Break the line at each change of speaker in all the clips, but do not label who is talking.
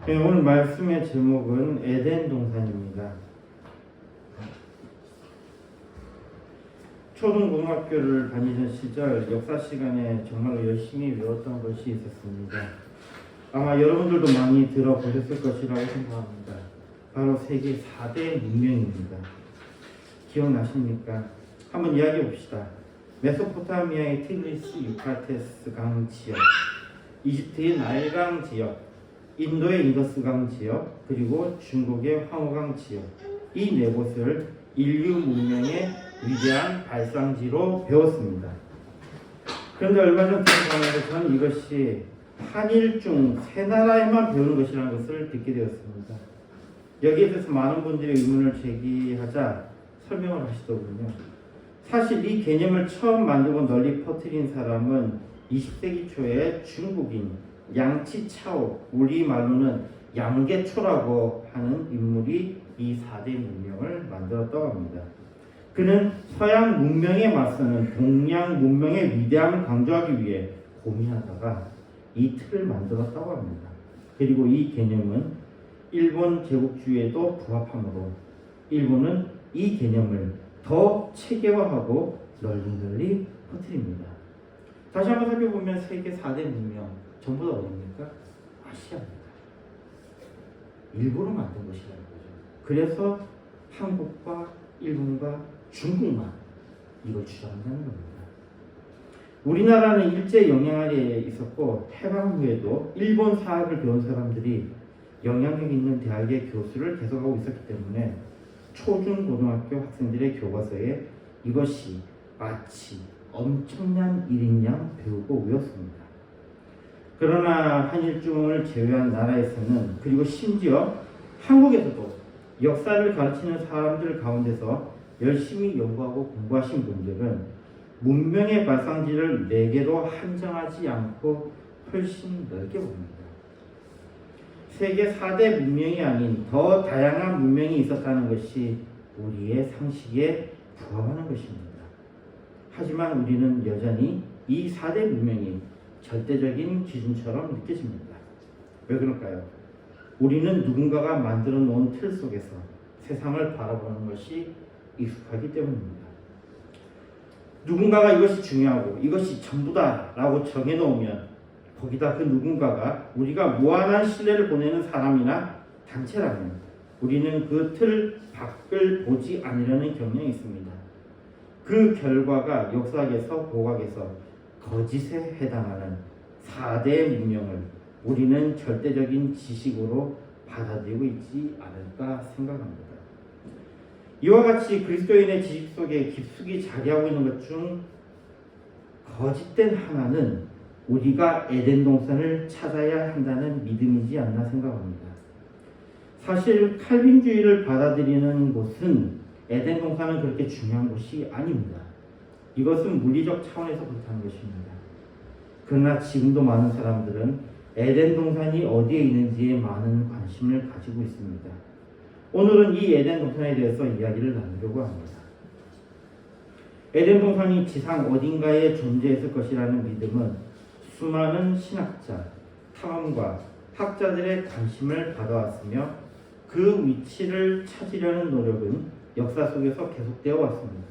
네, 오늘 말씀의 제목은 에덴 동산입니다. 초등고등학교를 다니던 시절 역사 시간에 정말로 열심히 외웠던 것이 있었습니다. 아마 여러분들도 많이 들어보셨을 것이라고 생각합니다. 바로 세계 4대 문명입니다. 기억나십니까? 한번 이야기해 봅시다. 메소포타미아의 티그리스 유프라테스 강 지역, 이집트의 나일강 지역, 인도의 인더스강 지역, 그리고 중국의 황호강 지역, 이 네 곳을 인류 문명의 위대한 발상지로 배웠습니다. 그런데 얼마 전 들어가면서 저는 이것이 한일중 세 나라에만 배우는 것이라는 것을 듣게 되었습니다. 여기에 대해서 많은 분들이 의문을 제기하자 설명을 하시더군요. 사실 이 개념을 처음 만들고 널리 퍼뜨린 사람은 20세기 초에 중국인 양치차오, 우리말로는 양계초라고 하는 인물이 이 4대 문명을 만들었다고 합니다. 그는 서양 문명에 맞서는 동양 문명의 위대함을 강조하기 위해 고민하다가 이 틀을 만들었다고 합니다. 그리고 이 개념은 일본 제국주의에도 부합하므로 일본은 이 개념을 더 체계화하고 널리 퍼뜨립니다. 다시 한번 살펴보면 세계 4대 문명 전부 다 어디입니까? 아시아입니다. 일부러 만든 것이라는 거죠. 그래서 한국과 일본과 중국만 이걸 주장한다는 겁니다. 우리나라는 일제 영향 아래에 있었고 해방 후에도 일본 사학을 배운 사람들이 영향력 있는 대학의 교수를 계속하고 있었기 때문에 초중고등학교 학생들의 교과서에 이것이 마치 엄청난 일인 양 배우고 외웠습니다. 그러나 한일중을 제외한 나라에서는, 그리고 심지어 한국에서도 역사를 가르치는 사람들 가운데서 열심히 연구하고 공부하신 분들은 문명의 발상지를 4개로 한정하지 않고 훨씬 넓게 봅니다. 세계 4대 문명이 아닌 더 다양한 문명이 있었다는 것이 우리의 상식에 부합하는 것입니다. 하지만 우리는 여전히 이 4대 문명이 절대적인 기준처럼 느껴집니다. 왜 그럴까요? 우리는 누군가가 만들어 놓은 틀 속에서 세상을 바라보는 것이 익숙하기 때문입니다. 누군가가 이것이 중요하고 이것이 전부다 라고 정해놓으면 거기다 그 누군가가 우리가 무한한 신뢰를 보내는 사람이나 단체라면 우리는 그 틀 밖을 보지 않으려는 경향이 있습니다. 그 결과가 역사학에서 고고학에서 거짓에 해당하는 4대 문명을 우리는 절대적인 지식으로 받아들이고 있지 않을까 생각합니다. 이와 같이 그리스도인의 지식 속에 깊숙이 자리하고 있는 것 중 거짓된 하나는 우리가 에덴 동산을 찾아야 한다는 믿음이지 않나 생각합니다. 사실 칼빈주의를 받아들이는 곳은 에덴 동산은 그렇게 중요한 곳이 아닙니다. 이것은 물리적 차원에서 그렇다는 것입니다. 그러나 지금도 많은 사람들은 에덴 동산이 어디에 있는지에 많은 관심을 가지고 있습니다. 오늘은 이 에덴 동산에 대해서 이야기를 나누려고 합니다. 에덴 동산이 지상 어딘가에 존재했을 것이라는 믿음은 수많은 신학자, 탐험가, 학자들의 관심을 받아왔으며 그 위치를 찾으려는 노력은 역사 속에서 계속되어 왔습니다.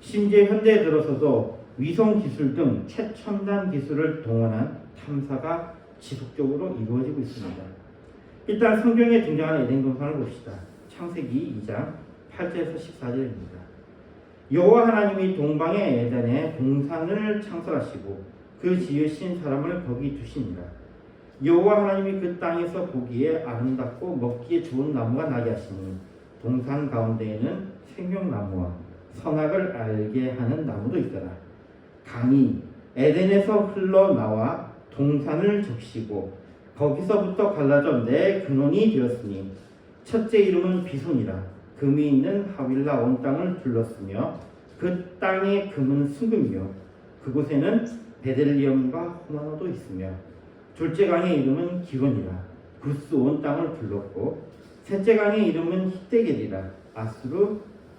심지어 현대에 들어서도 위성 기술 등 최첨단 기술을 동원한 탐사가 지속적으로 이루어지고 있습니다. 일단 성경에 등장하는 에덴 동산을 봅시다. 창세기 2장 8절에서 14절입니다. 여호와 하나님이 동방의 에덴에 동산을 창설하시고 그 지으신 사람을 거기 두시니라. 여호와 하나님이 그 땅에서 보기에 아름답고 먹기에 좋은 나무가 나게 하시니 동산 가운데에는 생명나무와 선악을 알게 하는 나무도 있더라. 강이 에덴에서 흘러나와 동산을 적시고 거기서부터 갈라져 네 근원이 되었으니 첫째 이름은 비손이라. 금이 있는 하윌라 온 땅을 둘렀으며 그 땅의 금은 순금이요 그곳에는 베들리엄과 호마노도 있으며 둘째 강의 이름은 기론이라. 구스 온 땅을 둘렀고 셋째 강의 이름은 히데겔이라. 아수르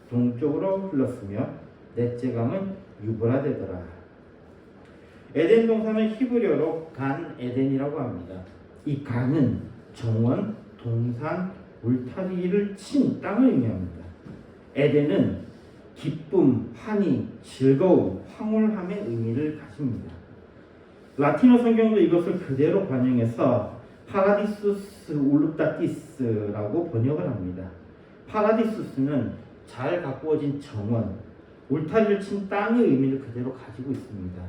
동쪽으로 흘렀으며 넷째 강은 유브라데더라. 에덴 동산은 히브리어로 간 에덴이라고 합니다. 이 간은 정원, 동산, 울타리를 친 땅을 의미합니다. 에덴은 기쁨, 환희, 즐거움, 황홀함의 의미를 가집니다. 라틴어 성경도 이것을 그대로 반영해서 파라디수스 울룹다티스라고 번역을 합니다. 파라디수스는 잘 가꾸어진 정원, 울타리를 친 땅의 의미를 그대로 가지고 있습니다.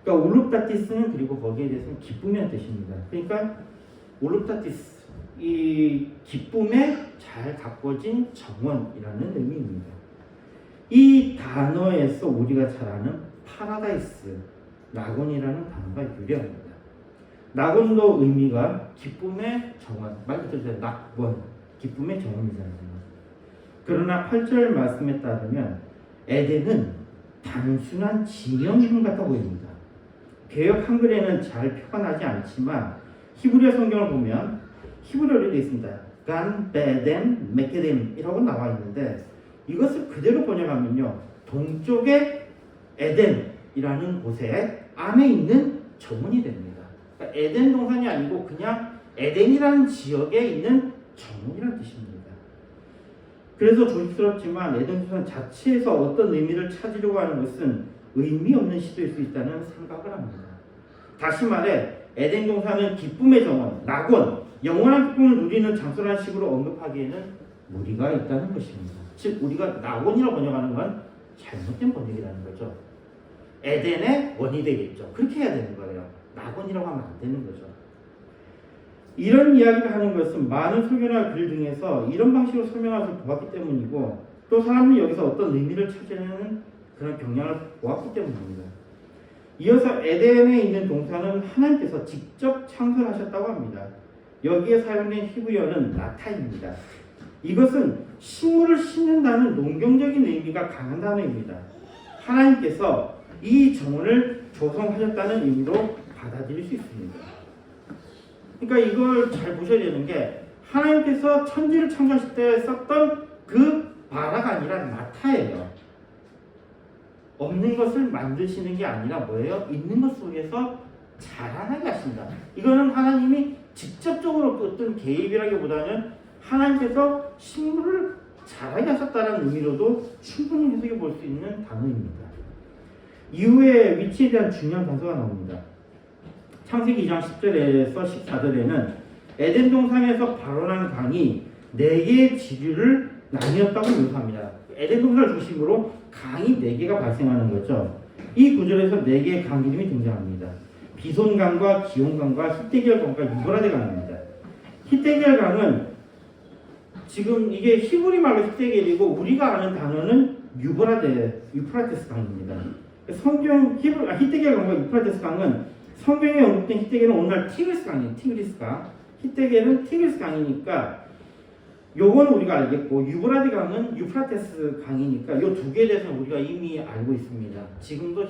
그러니까 울룹다티스는 그리고 거기에 대해서는 기쁨이라는 뜻입니다. 그러니까 울룹다티스, 이 기쁨에 잘 가꾸어진 정원이라는 의미입니다. 이 단어에서 우리가 잘 아는 파라다이스, 낙원이라는 단어가 유래합니다. 낙원도 의미가 기쁨의 정원, 말 그대로 낙원, 기쁨의 정원이잖아요. 그러나 8절 말씀에 따르면 에덴은 단순한 지명 이름 같아 보입니다. 개역 한글에는 잘 표가 나지 않지만 히브리어 성경을 보면 히브리어로 되어 있습니다. 간, 베덴, 메케뎀이라고 나와 있는데 이것을 그대로 번역하면요, 동쪽의 에덴이라는 곳에 안에 있는 정원이 됩니다. 그러니까 에덴 동산이 아니고 그냥 에덴이라는 지역에 있는 정원이라는 뜻입니다. 그래서 조심스럽지만 에덴 동산 자체에서 어떤 의미를 찾으려고 하는 것은 의미 없는 시도일 수 있다는 생각을 합니다. 다시 말해 에덴 동산은 기쁨의 정원, 낙원, 영원한 기쁨을 누리는 장소라는 식으로 언급하기에는 무리가 있다는 것입니다. 즉 우리가 낙원이라고 번역하는 건 잘못된 번역이라는 거죠. 에덴의 원이 되겠죠. 그렇게 해야 되는 거예요. 낙원이라고 하면 안 되는 거죠. 이런 이야기를 하는 것은 많은 설교나 글 등에서 이런 방식으로 설명하면서 보았기 때문이고 또 사람들이 여기서 어떤 의미를 찾으려는 그런 경향을 보았기 때문입니다. 이어서 에덴에 있는 동산은 하나님께서 직접 창설하셨다고 합니다. 여기에 사용된 히브리어는 나타입니다. 이것은 식물을 심는다는 농경적인 의미가 강한 단어입니다. 하나님께서 이 정원을 조성하셨다는 의미로 받아들일 수 있습니다. 그러니까 이걸 잘 보셔야 되는 게 하나님께서 천지를 창조하실 때 썼던 그 바라가 아니라 나타예요. 없는 것을 만드시는 게 아니라 뭐예요? 있는 것 속에서 자라나게 하신다. 이거는 하나님이 직접적으로 어떤 개입이라기보다는 하나님께서 식물을 자라게 하셨다는 의미로도 충분히 해석해 볼 수 있는 단어입니다. 이후에 위치에 대한 중요한 단서가 나옵니다. 창세기 2장 10절에서 14절에는 에덴 동산에서 발원한 강이 4개의 지류를 나뉘었다고 묘사합니다. 에덴 동산을 중심으로 강이 4개가 발생하는 거죠. 이 구절에서 4개의 강 이름이 등장합니다. 비손강과 기온강과 히데겔강과 유브라데 강입니다. 히데겔 강은 지금 이게 히브리 말로 히데겔이고 우리가 아는 단어는 유프라테스 강입니다. 히데겔 강과 유프라테스 강은 성경에 언급된 히데겔은 오늘날 티그리스 강이에요. 티그리스 강. 히데겔은 티그리스 강이니까 요거는 우리가 알겠고 유브라데 강은 유프라테스 강이니까 요 두 개에 대해서는 우리가 이미 알고 있습니다. 지금도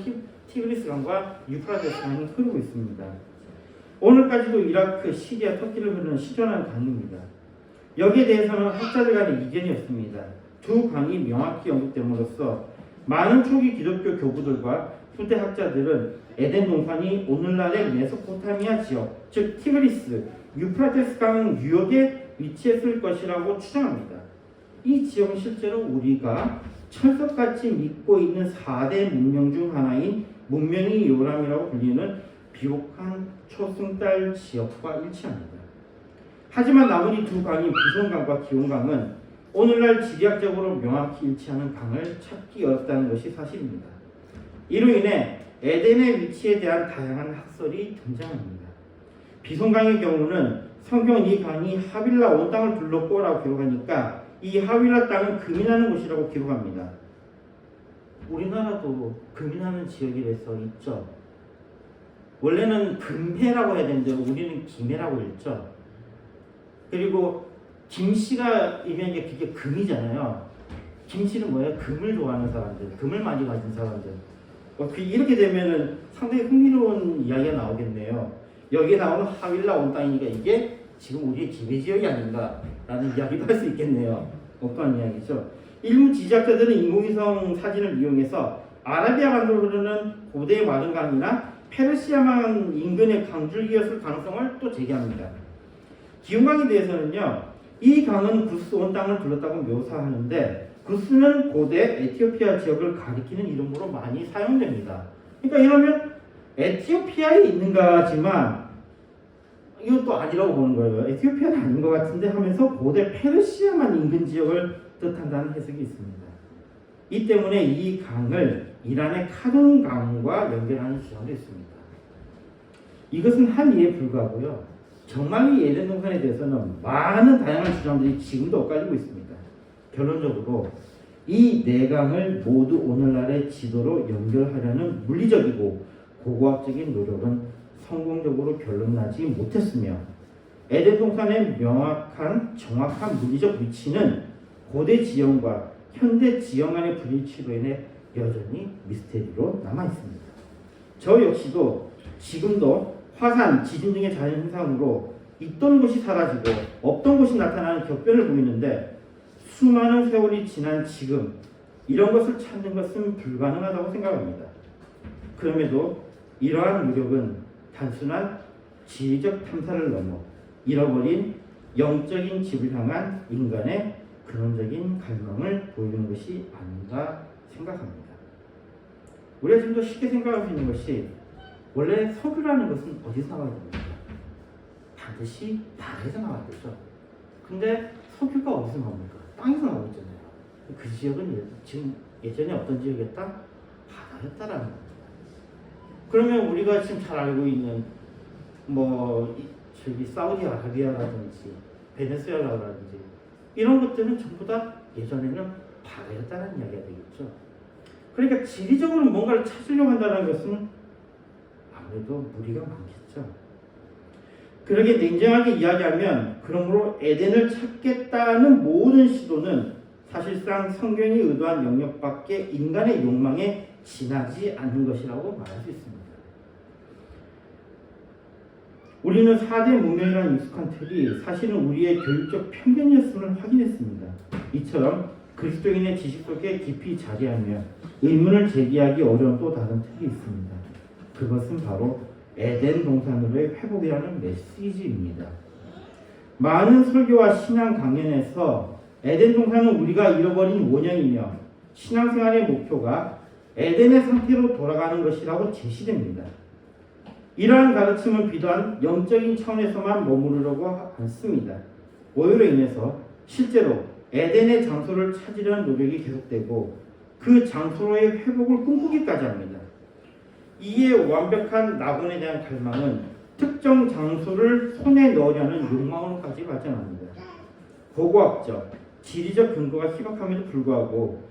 티그리스 강과 유프라테스 강이 흐르고 있습니다. 오늘까지도 이라크, 시리아, 터키를 흐르는 시전한 강입니다. 여기에 대해서는 학자들 간의 이견이 없습니다. 두 강이 명확히 언급됨으로써 많은 초기 기독교 교부들과 후대 학자들은 에덴 동산이 오늘날의 메소포타미아 지역, 즉 티그리스, 유프라테스 강 유역에 위치했을 것이라고 추정합니다. 이 지역은 실제로 우리가 철석같이 믿고 있는 4대 문명 중 하나인 문명의 요람이라고 불리는 비옥한 초승달 지역과 일치합니다. 하지만 나머지 두 강인 비손강과 기온강은 오늘날 지리학적으로 명확히 일치하는 강을 찾기 어렵다는 것이 사실입니다. 이로 인해 에덴의 위치에 대한 다양한 학설이 등장합니다. 비손강의 경우는 성경은 이 강이 하빌라 온 땅을 둘렀고라고 기록하니까 이 하빌라 땅은 금인하는 곳이라고 기록합니다. 우리나라도 금인하는 지역이라서 있죠. 원래는 금해라고 해야 되는데 우리는 김해라고 읽죠. 그리고 김씨가 이면 그게 금이잖아요. 김씨는 뭐예요? 금을 좋아하는 사람들, 금을 많이 가진 사람들. 이렇게 되면은 상당히 흥미로운 이야기가 나오겠네요. 여기에 나오는 하빌라 온 땅이니까 이게 지금 우리의 기회 지역이 아닌가라는 이야기도 할 수 있겠네요. 어떠한 이야기죠? 일부 지질학자들은 인공위성 사진을 이용해서 아라비아 반도로 흐르는 고대 마른강이나 페르시아만 인근의 강줄기였을 가능성을 또 제기합니다. 기욤강에 대해서는요, 이 강은 구스 온 땅을 둘렀다고 묘사하는데 구스는 고대 에티오피아 지역을 가리키는 이름으로 많이 사용됩니다. 그러니까 이러면 에티오피아에 있는가지만 이것도 아니라고 보는 거예요. 에티오피아는 아닌 것 같은데 하면서 고대 페르시아만 인근 지역을 뜻한다는 해석이 있습니다. 이 때문에 이 강을 이란의 카둔 강과 연결하는 주장도 있습니다. 이것은 한 이에 불과하고요. 정말 이 에덴 동산에 대해서는 많은 다양한 주장들이 지금도 엇갈리고 있습니다. 결론적으로 이 네 강을 모두 오늘날의 지도로 연결하려는 물리적이고 고고학적인 노력은 성공적으로 결론나지 못했으며 에덴 동산의 명확한 정확한 물리적 위치는 고대 지형과 현대 지형 간의 불일치로 인해 여전히 미스테리로 남아 있습니다. 저 역시도 지금도 화산, 지진 등의 자연현상으로 있던 곳이 사라지고 없던 곳이 나타나는 격변을 보이는데 수많은 세월이 지난 지금 이런 것을 찾는 것은 불가능하다고 생각합니다. 그럼에도 이러한 노력은 단순한 지리적 탐사를 넘어 잃어버린 영적인 집을 향한 인간의 근원적인 갈망을 보이는 것이 아닌가 생각합니다. 우리가 좀 더 쉽게 생각할 수 있는 것이 원래 석유라는 것은 어디서 나와야 됩니까? 반드시 바다에서 나와야 되죠. 근데 석유가 어디서 나옵니까? 땅에서 나오고 있잖아요. 그 지역은 지금 예전에 어떤 지역이었다? 바다였다라는 겁니다. 그러면 우리가 지금 잘 알고 있는 저기 사우디아라비아라든지 베네수엘라라든지 이런 것들은 전부 다 예전에는 바다였다는 이야기가 되겠죠. 그러니까 지리적으로 뭔가를 찾으려고 한다는 것은 아무래도 무리가 많겠죠. 그렇게 냉정하게 이야기하면 그러므로 에덴을 찾겠다는 모든 시도는 사실상 성경이 의도한 영역 밖에 인간의 욕망에 지나지 않는 것이라고 말할 수 있습니다. 우리는 4대 문명이라는 익숙한 틀이 사실은 우리의 교육적 편견이었음을 확인했습니다. 이처럼 그리스도인의 지식 속에 깊이 자리하며 의문을 제기하기 어려운 또 다른 틀이 있습니다. 그것은 바로 에덴 동산으로의 회복이라는 메시지입니다. 많은 설교와 신앙 강연에서 에덴 동산은 우리가 잃어버린 원형이며 신앙생활의 목표가 에덴의 상태로 돌아가는 것이라고 제시됩니다. 이러한 가르침은 비단 영적인 차원에서만 머무르려고 않습니다. 오히려 인해서 실제로 에덴의 장소를 찾으려는 노력이 계속되고 그 장소로의 회복을 꿈꾸기까지 합니다. 이에 완벽한 낙원에 대한 갈망은 특정 장소를 손에 넣으려는 욕망으로까지 발전합니다. 고고학적, 지리적 근거가 희박함에도 불구하고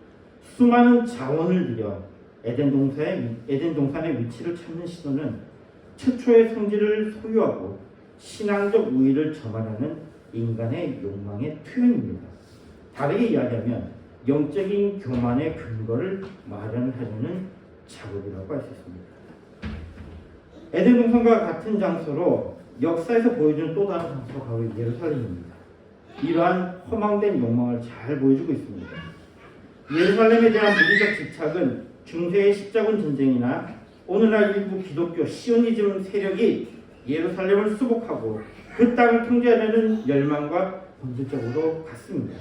수많은 자원을 들여 에덴 동산의 위치를 찾는 시도는 최초의 성질을 소유하고 신앙적 우위를 점하려는 인간의 욕망의 표현입니다. 다르게 이야기하면 영적인 교만의 근거를 마련하려는 작업이라고 할 수 있습니다. 에덴 동산과 같은 장소로 역사에서 보여주는 또 다른 장소가 바로 예루살렘입니다. 이러한 허망된 욕망을 잘 보여주고 있습니다. 예루살렘에 대한 물리적 집착은 중세의 십자군 전쟁이나 오늘날 일부 기독교 시오니즘 세력이 예루살렘을 수복하고 그 땅을 통제하려는 열망과 본질적으로 같습니다.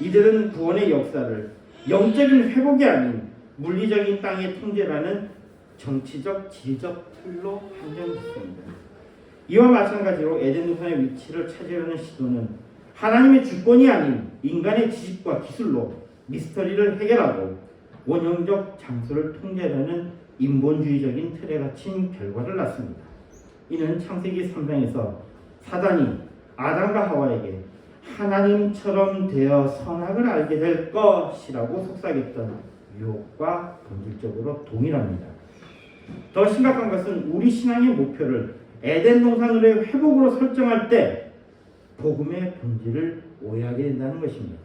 이들은 구원의 역사를 영적인 회복이 아닌 물리적인 땅의 통제라는 정치적, 지리적 틀로 판정짓습니다. 이와 마찬가지로 에덴 동산의 위치를 찾으려는 시도는 하나님의 주권이 아닌 인간의 지식과 기술로 미스터리를 해결하고 원형적 장소를 통제하려는 인본주의적인 틀에 갇힌 결과를 낳습니다. 이는 창세기 3장에서 사단이 아담과 하와에게 하나님처럼 되어 선악을 알게 될 것이라고 속삭였던 유혹과 본질적으로 동일합니다. 더 심각한 것은 우리 신앙의 목표를 에덴 동산으로의 회복으로 설정할 때 복음의 본질을 오해하게 된다는 것입니다.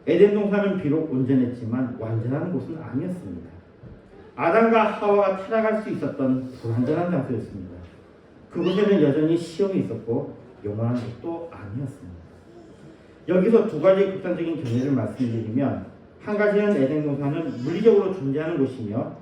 에덴 동산은 비록 온전했지만 완전한 곳은 아니었습니다. 아담과 하와가 타락할 수 있었던 불완전한 장소였습니다. 그곳에는 여전히 시험이 있었고 영원한 것도 아니었습니다. 여기서 두 가지 극단적인 견해를 말씀드리면 한 가지는 에덴 동산은 물리적으로 존재하는 곳이며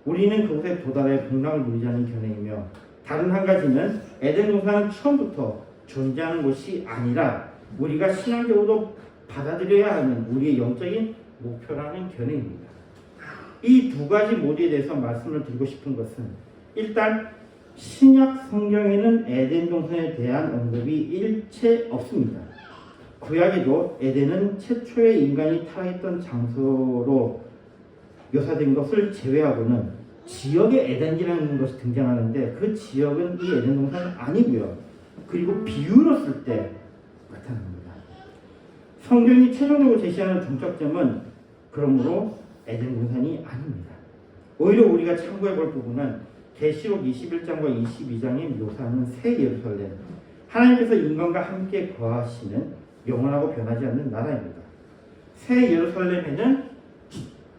우리는 그곳에 도달해 복락을 누리자는 견해이며 다른 한 가지는 에덴 동산은 처음부터 존재하는 곳이 아니라 우리가 신앙적으로 받아들여야 하는 우리의 영적인 목표라는 견해입니다. 이 두 가지 모두에 대해서 말씀을 드리고 싶은 것은 일단 신약 성경에는 에덴 동산에 대한 언급이 일체 없습니다. 구약에도 에덴은 최초의 인간이 타락했던 장소로 묘사된 것을 제외하고는 지역의 에덴이라는 것이 등장하는데 그 지역은 이 에덴 동산은 아니고요. 그리고 비유로 쓸 때 나타납니다. 성경이 최종적으로 제시하는 종착점은 그러므로 에덴 동산이 아닙니다. 오히려 우리가 참고해 볼 부분은 계시록 21장과 22장에 묘사하는 새 예루살렘, 하나님께서 인간과 함께 거하시는 영원하고 변하지 않는 나라입니다. 새 예루살렘에는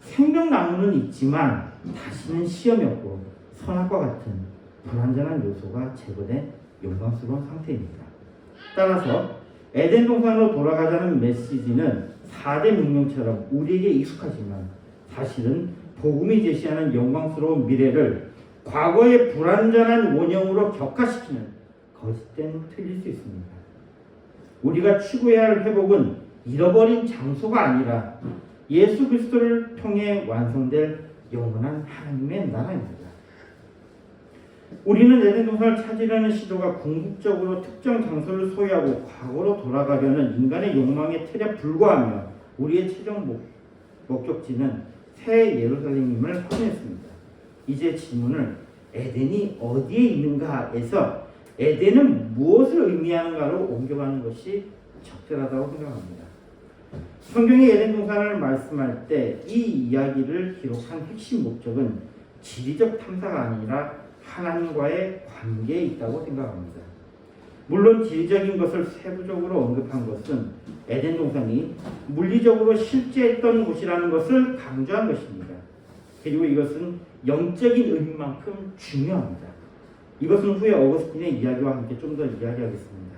생명나무는 있지만 다시는 시험이 없고 선악과 같은 불완전한 요소가 제거된 영광스러운 상태입니다. 따라서 에덴 동산으로 돌아가자는 메시지는 4대 문명처럼 우리에게 익숙하지만 사실은 복음이 제시하는 영광스러운 미래를 과거의 불완전한 원형으로 격화시키는 거짓된 틀릴 수 있습니다. 우리가 추구해야 할 회복은 잃어버린 장소가 아니라 예수 그리스도를 통해 완성될 영원한 하나님의 나라입니다. 우리는 에덴 동산을 찾으려는 시도가 궁극적으로 특정 장소를 소유하고 과거로 돌아가려는 인간의 욕망의 틀에 불과하며 우리의 최종 목적지는 새 예루살렘임을 확인했습니다. 이제 질문을 에덴이 어디에 있는가에서 에덴은 무엇을 의미하는가로 옮겨가는 것이 적절하다고 생각합니다. 성경이 에덴 동산을 말씀할 때 이 이야기를 기록한 핵심 목적은 지리적 탐사가 아니라 하나님과의 관계에 있다고 생각합니다. 물론 지리적인 것을 세부적으로 언급한 것은 에덴 동산이 물리적으로 실제했던 곳이라는 것을 강조한 것입니다. 그리고 이것은 영적인 의미만큼 중요합니다. 이것은 후에 어거스틴의 이야기와 함께 좀 더 이야기하겠습니다.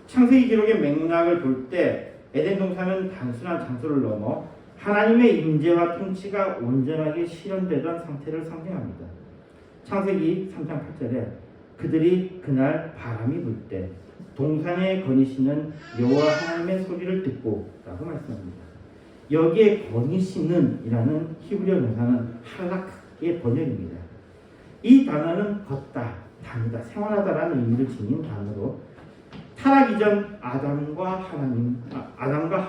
창세기 기록의 맥락을 볼 때 에덴 동산은 단순한 장소를 넘어 하나님의 임재와 통치가 온전하게 실현되던 상태를 상징합니다. 창세기 3장 8절에 그들이 그날 바람이 불 때 동산에 거니시는 여호와 하나님의 소리를 듣고 라고 말씀합니다. 여기에 거니시는 이라는 히브리어 동사는 할락의 번역입니다. 이 단어는 걷다, 다니다, 생활하다라는 의미를 지닌 단어로 타락 이전 아담과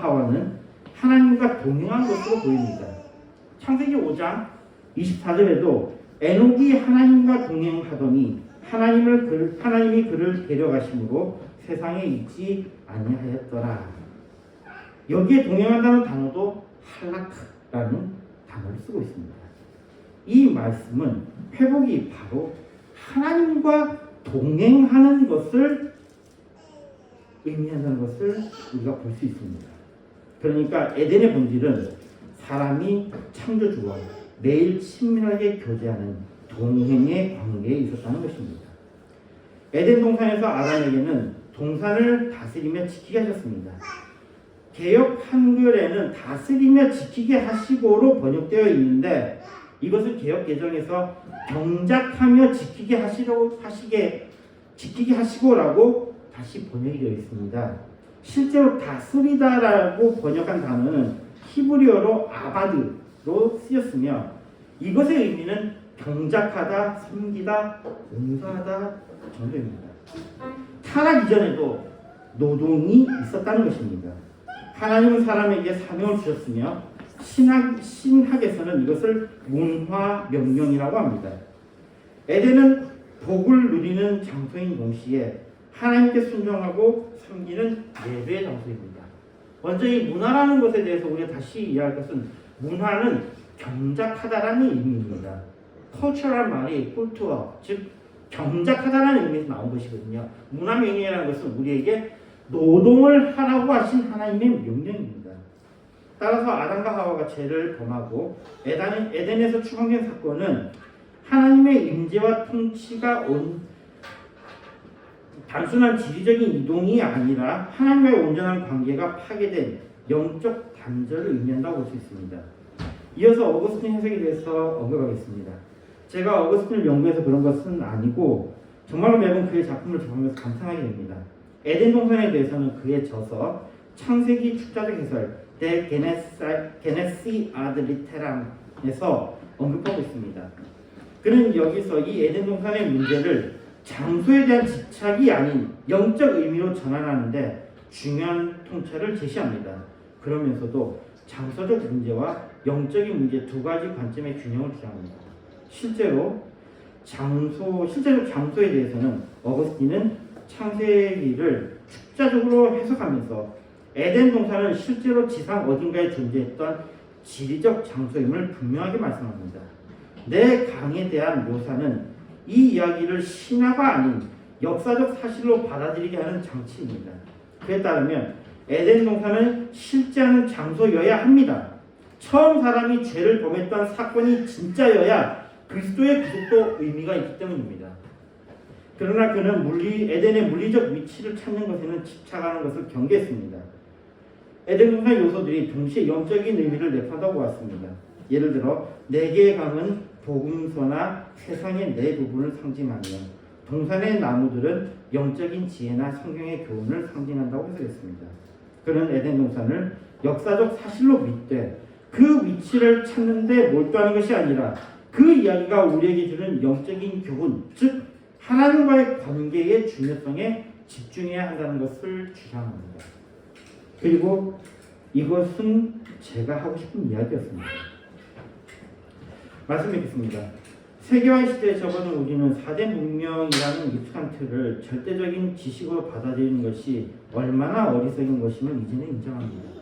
하와는 하나님과 동행한 것으로 보입니다. 창세기 5장 24절에도 에녹이 하나님과 동행하더니 하나님이 그를 데려가심으로 세상에 있지 아니하였더라. 여기에 동행한다는 단어도 할라크라는 단어를 쓰고 있습니다. 이 말씀은 회복이 바로 하나님과 동행하는 것을 의미한다는 것을 우리가 볼 수 있습니다. 그러니까 에덴의 본질은 사람이 창조주와 매일 친밀하게 교제하는 동행의 관계에 있었다는 것입니다. 에덴 동산에서 아담에게는 동산을 다스리며 지키게 하셨습니다. 개역 한글에는 다스리며 지키게 하시고로 번역되어 있는데 이것을 개역 개정에서 경작하며 지키게 하시고라고 다시 번역이 되어 있습니다. 실제로 다스리다라고 번역한 단어는 히브리어로 아바드로 쓰였으며 이것의 의미는 경작하다, 섬기다, 봉사하다 정도입니다. 타락 이전에도 노동이 있었다는 것입니다. 하나님은 사람에게 사명을 주셨으며 신학에서는 이것을 문화 명령이라고 합니다. 에덴은 복을 누리는 장소인 동시에 하나님께 순종하고 섬기는 예배의 장소입니다. 먼저 이 문화라는 것에 대해서 우리가 다시 이해할 것은 문화는 경작하다라는 의미입니다. cultural 말이 culture, 즉 경작하다라는 의미에서 나온 것이거든요. 문화 명령이라는 것은 우리에게 노동을 하라고 하신 하나님의 명령입니다. 따라서 아담과 하와가 죄를 범하고 에덴에서 추방된 사건은 하나님의 임재와 통치가 온 단순한 지리적인 이동이 아니라 하나님과의 온전한 관계가 파괴된 영적 단절을 의미한다고 볼 수 있습니다. 이어서 어거스틴 해석에 대해서 언급하겠습니다. 제가 어거스틴을 연구해서 그런 것은 아니고 정말로 매번 그의 작품을 접하면서 감탄하게 됩니다. 에덴 동산에 대해서는 그에 져서 창세기 축자적 해설 데 게네시 아드리테람에서 언급하고 있습니다. 그는 여기서 이 에덴 동산의 문제를 장소에 대한 집착이 아닌 영적 의미로 전환하는데 중요한 통찰을 제시합니다. 그러면서도 장소적 문제와 영적인 문제 두 가지 관점의 균형을 주장합니다. 실제로 장소에 대해서는 어거스틴은 창세기를 축자적으로 해석하면서 에덴 동산은 실제로 지상 어딘가에 존재했던 지리적 장소임을 분명하게 말씀합니다. 내 강에 대한 묘사는 이 이야기를 신화가 아닌 역사적 사실로 받아들이게 하는 장치입니다. 그에 따르면 에덴 동산은 실제하는 장소여야 합니다. 처음 사람이 죄를 범했던 사건이 진짜여야 그리스도의 구속도 의미가 있기 때문입니다. 그러나 그는 에덴의 물리적 위치를 찾는 것에는 집착하는 것을 경계했습니다. 에덴 동산 요소들이 동시에 영적인 의미를 내포하고 왔습니다. 예를 들어 4개의 강은 복음서나 세상의 네 부분을 상징하며 동산의 나무들은 영적인 지혜나 성경의 교훈을 상징한다고 해석했습니다. 그는 에덴 동산을 역사적 사실로 믿되 그 위치를 찾는 데 몰두하는 것이 아니라 그 이야기가 우리에게 주는 영적인 교훈, 즉 하나님과의 관계의 중요성에 집중해야 한다는 것을 주장합니다. 그리고 이것은 제가 하고 싶은 이야기였습니다. 말씀드리겠습니다. 세계화 시대에 접어든 우리는 4대 문명이라는 익숙한 틀을 절대적인 지식으로 받아들이는 것이 얼마나 어리석인 것임을 이제는 인정합니다.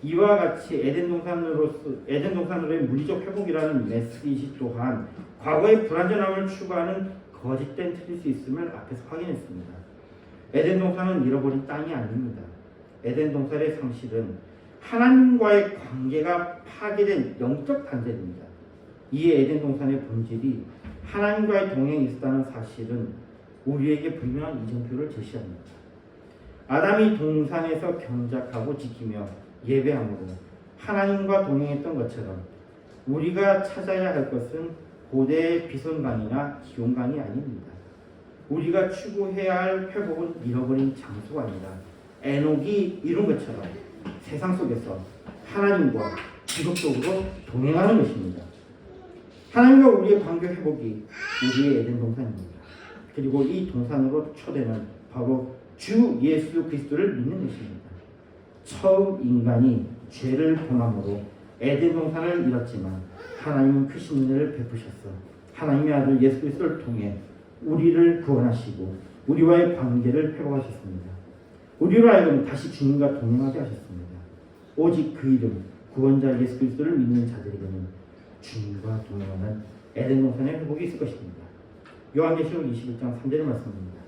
이와 같이 에덴 동산으로의 물리적 회복이라는 메시지 또한 과거의 불완전함을 추구하는 거짓된 틀일 수 있음을 앞에서 확인했습니다. 에덴 동산은 잃어버린 땅이 아닙니다. 에덴 동산의 상실은 하나님과의 관계가 파괴된 영적 단절입니다. 이에 에덴 동산의 본질이 하나님과의 동행이 있었다는 사실은 우리에게 분명한 이정표를 제시합니다. 아담이 동산에서 경작하고 지키며 예배함으로 하나님과 동행했던 것처럼 우리가 찾아야 할 것은 고대의 비손강이나 기온강이 아닙니다. 우리가 추구해야 할 회복은 잃어버린 장소가 아니라 에녹이 이룬 것처럼 세상 속에서 하나님과 지속적으로 동행하는 것입니다. 하나님과 우리의 관계 회복이 우리의 에덴 동산입니다. 그리고 이 동산으로 초대는 바로 주 예수 그리스도를 믿는 것입니다. 처음 인간이 죄를 범함으로 에덴 동산을 잃었지만 하나님은 크신 은혜를 베푸셔서 하나님의 아들 예수 그리스도를 통해 우리를 구원하시고 우리와의 관계를 회복하셨습니다. 우리로 하여금 다시 주님과 동행하게 하셨습니다. 오직 그 이름 구원자 예수 그리스도를 믿는 자들에게는 주님과 동행하는 에덴 동산의 회복이 있을 것입니다. 요한계시록 21장 3절의 말씀입니다.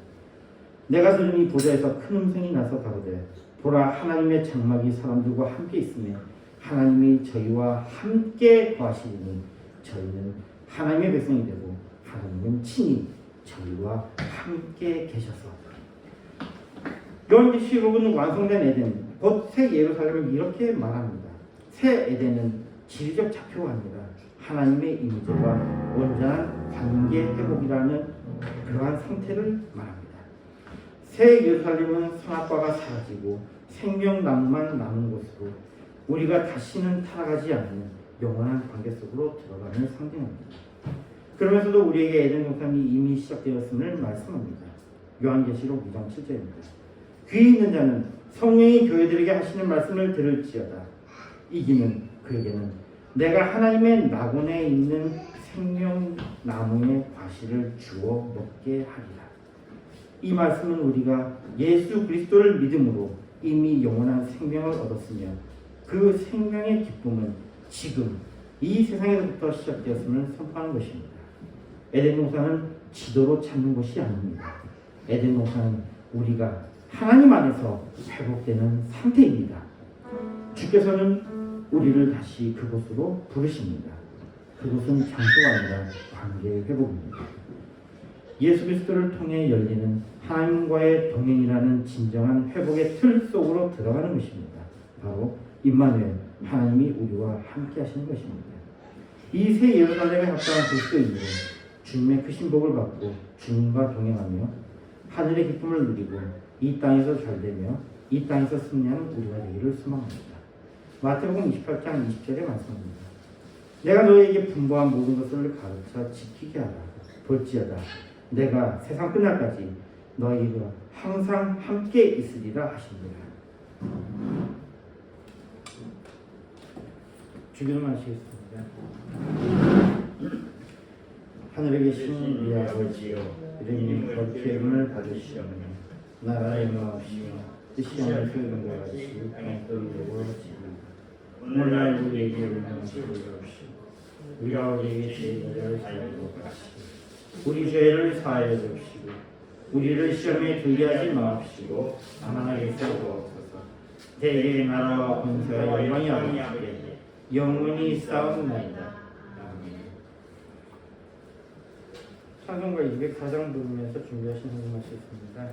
내가 들은 이 보좌에서 큰 음성이 나서 가로되 보라 하나님의 장막이 사람들과 함께 있으며 하나님이 저희와 함께 거하시리니 저희는 하나님의 백성이 되고 하나님은 친히 저희와 함께 계셔서. 요한계시록은 완성된 에덴 곧 새 예루살렘을 이렇게 말합니다. 새 에덴은 지리적 좌표가 아니라 하나님의 임재와 온전한 관계 회복이라는 그러한 상태를 말합니다. 새 예루살렘은 선악과가 사라지고 생명나무만 남은 곳으로 우리가 다시는 타락하지 않는 영원한 관계 속으로 들어가는 상징입니다. 그러면서도 우리에게 에덴 동산이 이미 시작되었음을 말씀합니다. 요한계시록 2장 7절입니다. 귀 있는 자는 성령이 교회들에게 하시는 말씀을 들을지어다. 이기는 그에게는 내가 하나님의 낙원에 있는 생명나무의 과실을 주어 먹게 하리라. 이 말씀은 우리가 예수 그리스도를 믿음으로 이미 영원한 생명을 얻었으며 그 생명의 기쁨은 지금 이 세상에서부터 시작되었음을 선포하는 것입니다. 에덴 동산은 지도로 찾는 것이 아닙니다. 에덴 동산은 우리가 하나님 안에서 회복되는 상태입니다. 주께서는 우리를 다시 그곳으로 부르십니다. 그곳은 장소가 아니라 관계의 회복입니다. 예수 그리스도를 통해 열리는 하나님과의 동행이라는 진정한 회복의 틀 속으로 들어가는 것입니다. 바로 임마누엘, 하나님이 우리와 함께 하시는 것입니다. 이 새 예루살렘에 합당한 그리스도인들은 주님의 크신 복을 받고 주님과 동행하며 하늘의 기쁨을 누리고 이 땅에서 잘되며 이 땅에서 승리하는 우리가 되기를 소망합니다. 마태복음 28장 20절의 말씀입니다. 내가 너에게 분부한 모든 것을 가르쳐 지키게 하라. 볼지어다 내가 세상 끝날까지 너희가 항상 함께 있으리라 하시니라. 주기도문 하시겠습니다. 하늘에 계신 우리 아버지여, 이름이 거룩히 여김을 받으시오며 나라의 임하옵시며 뜻이 하늘에서 이룬 것 같이 땅에도 이루어지리이다. 오늘날 우리에게 우리는 주옵시고 우리가 우리에게 죄를 사하는 것 같이 우리 죄를 사하여 주옵시고 우리를 시험에 들게 하지 마옵시고 다만 에게서 구하옵소서. 대개의 나라와 권세와 영광이 아버지께 영원히 싸움나이다. 찬송가 204장 부르면서 준비하신 헌금하시겠습니다.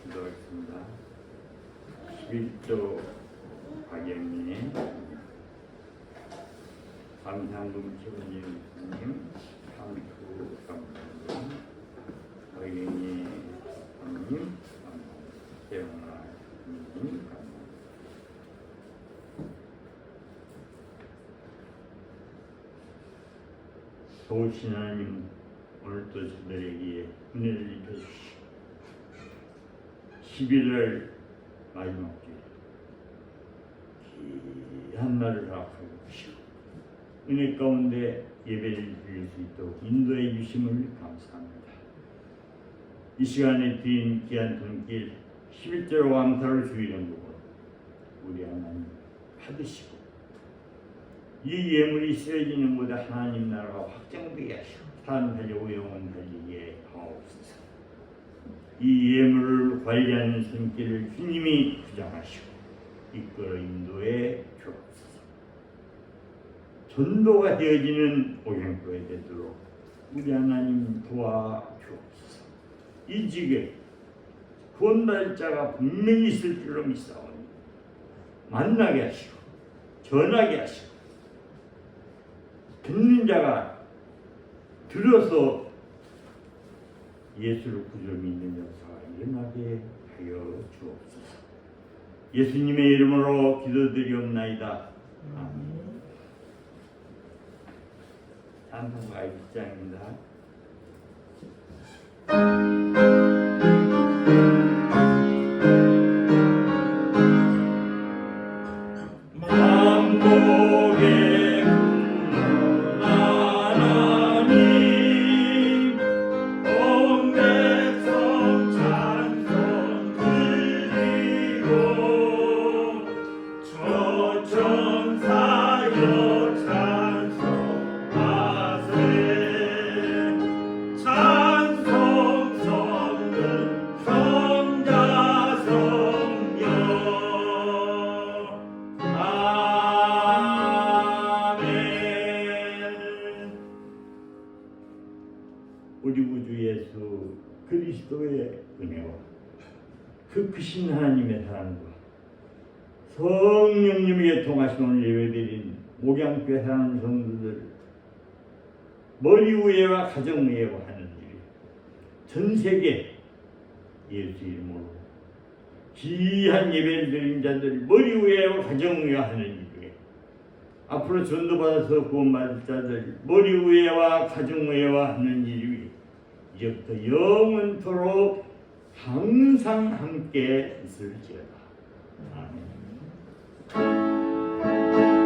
기도하겠습니다. 11조 박영민, 감상금 최원님 님, 상수 감상금, 박영민 님, 대영아 님, 도우신 하나님, 오늘도 저들에게 은혜를 입혀주시고 11월 마지막 주일 귀한 날을 허락하고 주시고 은혜 가운데 예배를 드릴 수 있도록 인도해 주심을 감사합니다. 이 시간에 드린 귀한 손길 11절 왕사를 주의는 부분 우리 하나님 받으시고 이 예물이 쓰여지는 곳에 하나님 나라가 확장되게 하시고 산 살리고 영원 살리게 하옵소서. 이 예물을 관리하는 손길을 주님이 주장하시고 이끌어 인도해 주옵소서. 전도가 되어지는 오행교회 되도록 우리 하나님 도와주옵소서. 이 지역에 구원받을 자가 분명히 있을 줄로 믿사오니 만나게 하시고 전하게 하시고 듣는 자가 들어서 예수를 구주로 믿는 역사가 일어나게 하여 주옵소서. 예수님의 이름으로 기도드리옵나이다. 아멘. 찬송가 1장입니다. 만복의 하나님 온 백성 찬송 드리고 저 천사여 찬송하세 찬송 성는 성자 성령 우리 구주 예수 그리스도의 은혜와 그 크신 하나님의 사랑과 성령님에게 통하신 예배드린 목양교회 사랑하는 성도들 머리 우애와 가정 우애와 하는 일 전 세계 예수 이름으로 귀한 예배를 드린 자들 머리 우애와 가정 우애와 하는 일에 앞으로 전도받아서 구원받을 자들 머리 우애와 가정 우애와 하는 일이 이제부터 영원토록 항상 함께 있을지어다. 아멘.